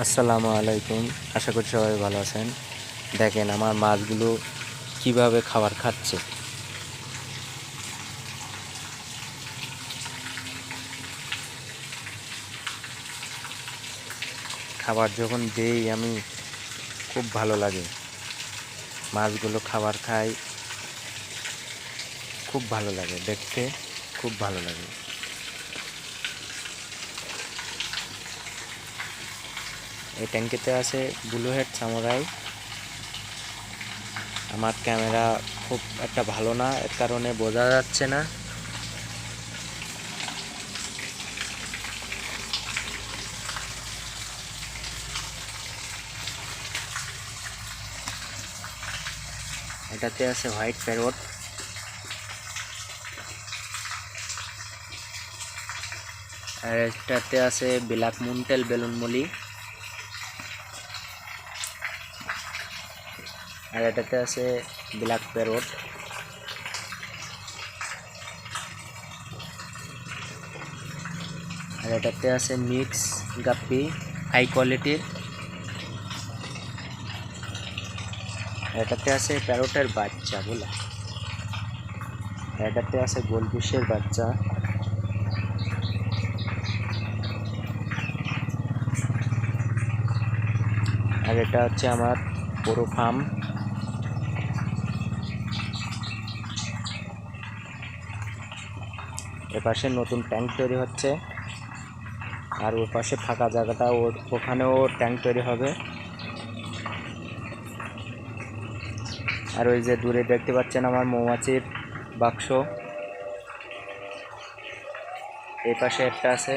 আসসালামু আলাইকুম। আশা করি সবাই ভালো আছেন। দেখেন আমার মাছগুলো কিভাবে খাবার খাচ্ছে। খাবার যখন দেই আমি খুব ভালো লাগে। মাছগুলো খাবার খায়, খুব ভালো লাগে দেখতে, খুব ভালো লাগে। এই ট্যাঙ্কিতে আছে ব্লু হেড সামুরাই। আমার ক্যামেরা খুব একটা ভালো না, এর কারণে বোঝা যাচ্ছে না। এটাতে আছে হোয়াইট প্যারট, আর এটাতে আছে ব্ল্যাক মুনটেল বেলুন মলি, আর এটাতে আছে ব্ল্যাক প্যারট, আর এটাতে আছে মিক্স গাপ্পি হাই কোয়ালিটির, এটাতে আছে প্যারটের বাচ্চা বলে, এটাতে আছে গোলফিশের বাচ্চা, আর এটা হচ্ছে আমার পুরো ফার্ম। এপাশে নতুন ট্যাঙ্ক তৈরি হচ্ছে, আর ওর পাশে ফাঁকা জায়গাটা ওখানেও ট্যাঙ্ক তৈরি হবে। আর ওই যে দূরে দেখতে পাচ্ছেন আমার মৌমাছির বাক্স, এই পাশে একটা আছে।